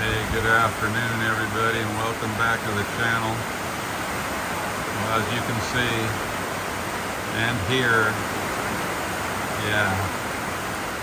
Hey, good afternoon everybody, and welcome back to the channel. Well, as you can see and hear, yeah,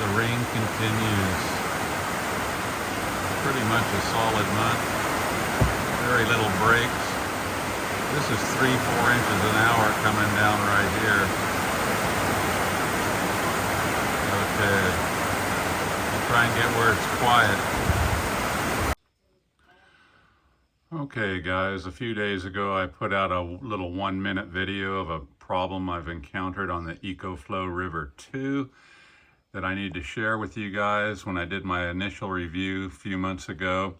the rain continues. Pretty much a solid month. Very little breaks. This is 3-4 inches an hour coming down right here. Okay, I'll try and get where it's quiet. Okay guys, a few days ago I put out a little 1-minute video of a problem I've encountered on the ECOFLOW River2 that I need to share with you guys. When I did my initial review a few months ago,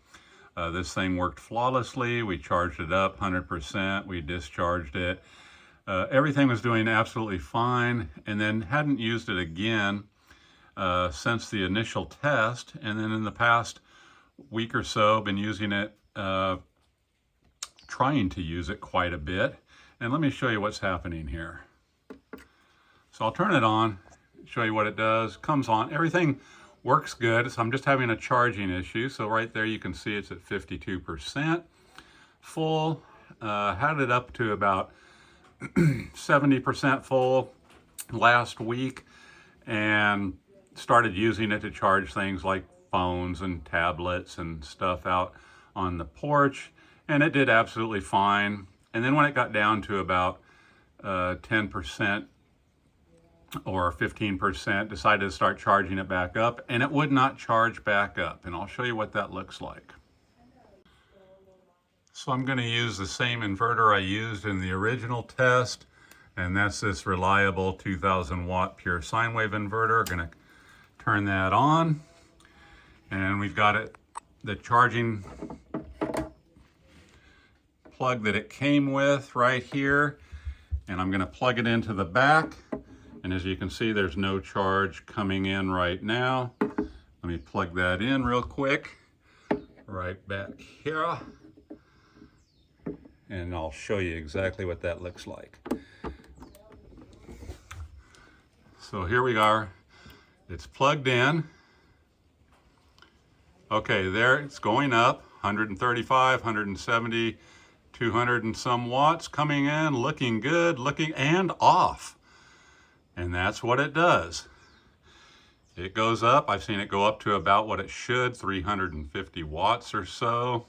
this thing worked flawlessly. We charged it up 100%, we discharged it. Everything was doing absolutely fine, and then hadn't used it again since the initial test. And then in the past week or so, been using it, trying to use it quite a bit. And let me show you what's happening here. So I'll turn it on, show you what it does. Comes on, everything works good. So I'm just having a charging issue. So right there you can see it's at 52% full. Had it up to about 70% full last week, and started using it to charge things like phones and tablets and stuff out on the porch, and it did absolutely fine. And then when it got down to about 10% or 15%, decided to start charging it back up, and it would not charge back up. And I'll show you what that looks like. So I'm going to use the same inverter I used in the original test, and that's this reliable 2000 watt pure sine wave inverter. Going to turn that on, and we've got it, the charging plug that it came with right here, and I'm going to plug it into the back, and as you can see there's no charge coming in right now. Let me plug that in real quick right back here, and I'll show you exactly what that looks like. So here we are, it's plugged in. Okay, there it's going up, 135, 170, 200 and some watts coming in, looking good, looking, and off. And that's what it does. It goes up. I've seen it go up to about what it should, 350 watts or so.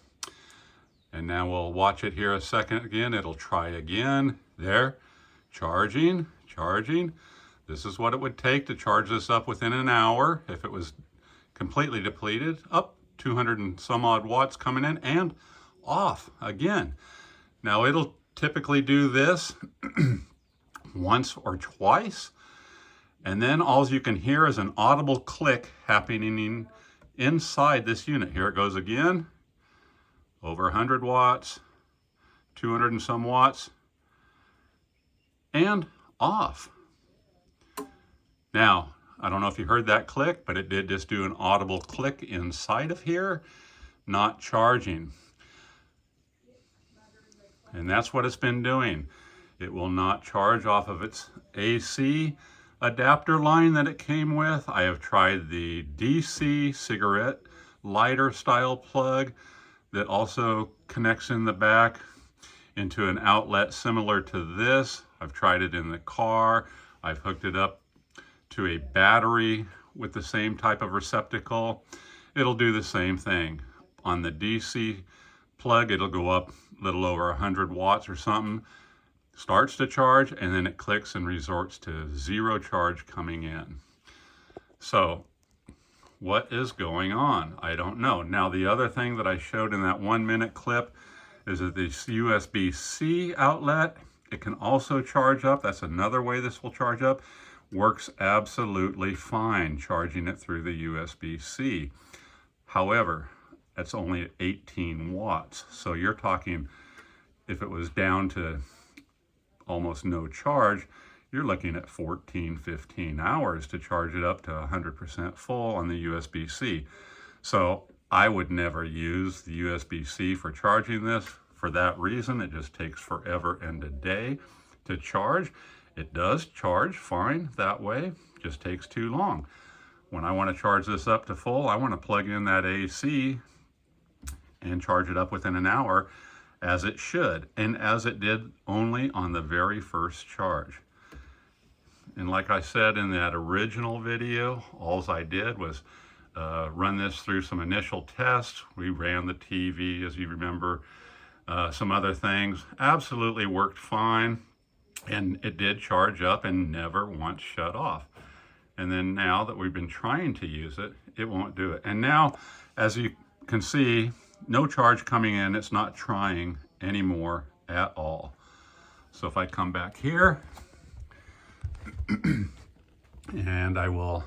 And now we'll watch it here a second again. It'll try again. There, charging, charging. This is what it would take to charge this up within an hour if it was completely depleted. Up, 200 and some odd watts coming in, and off again. Now it'll typically do this once or twice, and then all you can hear is an audible click happening inside this unit. Here it goes again, over 100 watts, 200 and some watts, and off. Now, I don't know if you heard that click, but it did just do an audible click inside of here, not charging. And that's what it's been doing. It will not charge off of its AC adapter line that it came with. I have tried the DC cigarette lighter style plug that also connects in the back into an outlet similar to this. I've tried it in the car. I've hooked it up to a battery with the same type of receptacle. It'll do the same thing. On the DC plug, it'll go up a little over 100 watts or something, starts to charge, and then it clicks and resorts to zero charge coming in. So what is going on? I don't know. Now the other thing that I showed in that 1-minute clip is that this USB-C outlet, it can also charge up. That's another way this will charge up. Works absolutely fine charging it through the USB-C. However, that's only at 18 watts. So you're talking, if it was down to almost no charge, you're looking at 14, 15 hours to charge it up to 100% full on the USB-C. So I would never use the USB-C for charging this for that reason. It just takes forever and a day to charge. It does charge fine that way, just takes too long. When I want to charge this up to full, I want to plug in that AC and charge it up within an hour, as it should, and as it did only on the very first charge. And like I said in that original video, all I did was run this through some initial tests. We ran the TV, as you remember, some other things. Absolutely worked fine, and it did charge up and never once shut off. And then now that we've been trying to use it, it won't do it. And now, as you can see, no charge coming in. It's not trying anymore at all. So if I come back here, and I will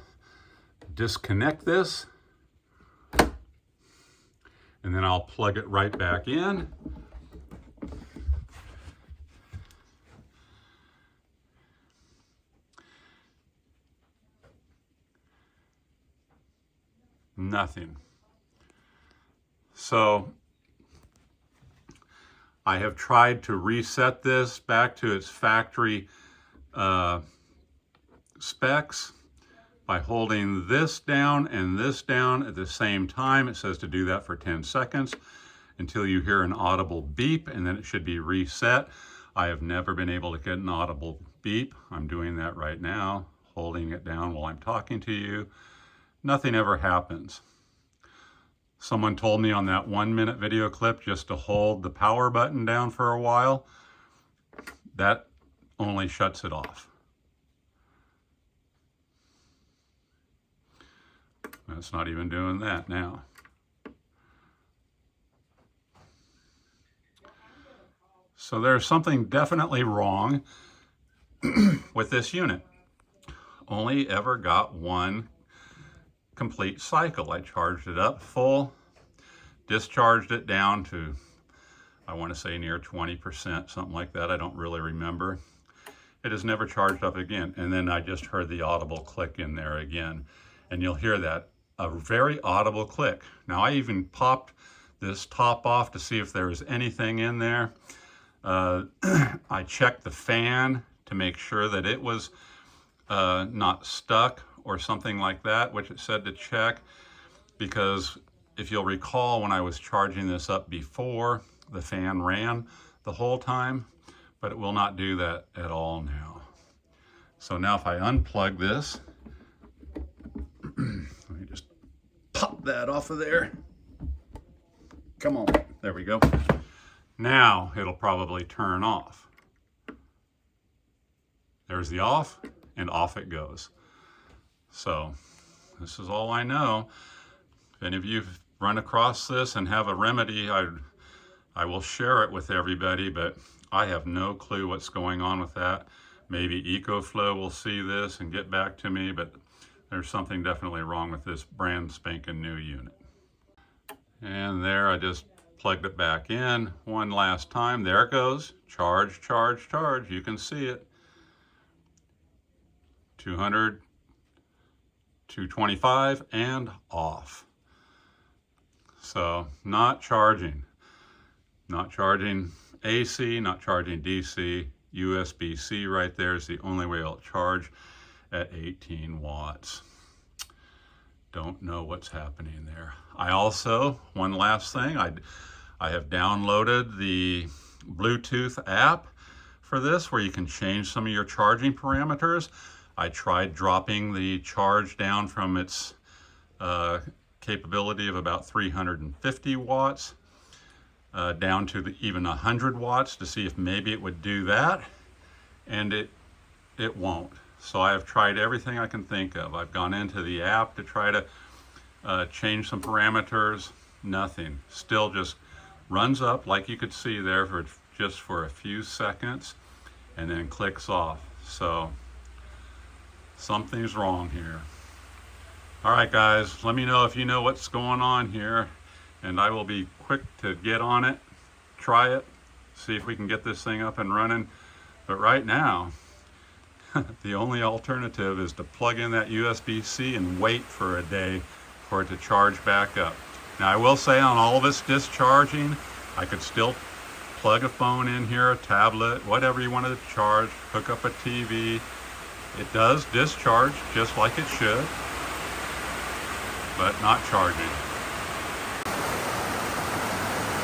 disconnect this, and then I'll plug it right back in. Nothing. So I have tried to reset this back to its factory specs by holding this down and this down at the same time. It says to do that for 10 seconds until you hear an audible beep, and then it should be reset. I have never been able to get an audible beep. I'm doing that right now, holding it down while I'm talking to you. Nothing ever happens. Someone told me on that 1-minute video clip just to hold the power button down for a while. That only shuts it off. It's not even doing that now. So there's something definitely wrong with this unit. Only ever got one complete cycle. I charged it up full, discharged it down to, I want to say near 20%, something like that. I don't really remember. It has never charged up again. And then I just heard the audible click in there again. And you'll hear that, a very audible click. Now I even popped this top off to see if there was anything in there. I checked the fan to make sure that it was not stuck or something like that, which it said to check, because if you'll recall, when I was charging this up before, the fan ran the whole time, but it will not do that at all now. So now if I unplug this, let me just pop that off of there. Come on, there we go. Now it'll probably turn off. There's the off, and off it goes. So this is all I know. If any of you run across this and have a remedy, I will share it with everybody, but I have no clue what's going on with that. Maybe EcoFlow will see this and get back to me, but there's something definitely wrong with this brand spanking new unit. And there, I just plugged it back in one last time. There it goes. Charge, charge, charge. You can see it. 200, 225, and off. So not charging. Not charging AC, not charging DC. USB-C right there is the only way it'll charge at 18 watts. Don't know what's happening there. I also, one last thing, I have downloaded the Bluetooth app for this where you can change some of your charging parameters. I tried dropping the charge down from its capability of about 350 watts down to even 100 watts to see if maybe it would do that, and it won't. So I have tried everything I can think of. I've gone into the app to try to change some parameters. Nothing. Still just runs up like you could see there for just for a few seconds and then clicks off. So something's wrong here. All right, guys, let me know if you know what's going on here, and I will be quick to get on it, try it, see if we can get this thing up and running. But right now, the only alternative is to plug in that USB-C and wait for a day for it to charge back up. Now, I will say on all of its discharging, I could still plug a phone in here, a tablet, whatever you wanted to charge, hook up a TV. It does discharge just like it should, but not charging.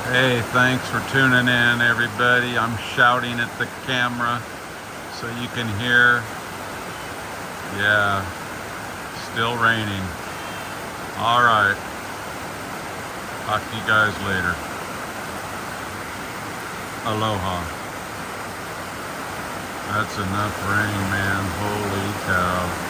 Hey, thanks for tuning in, everybody. I'm shouting at the camera so you can hear. Yeah, still raining. All right. Talk to you guys later. Aloha. That's enough rain, man. Holy cow.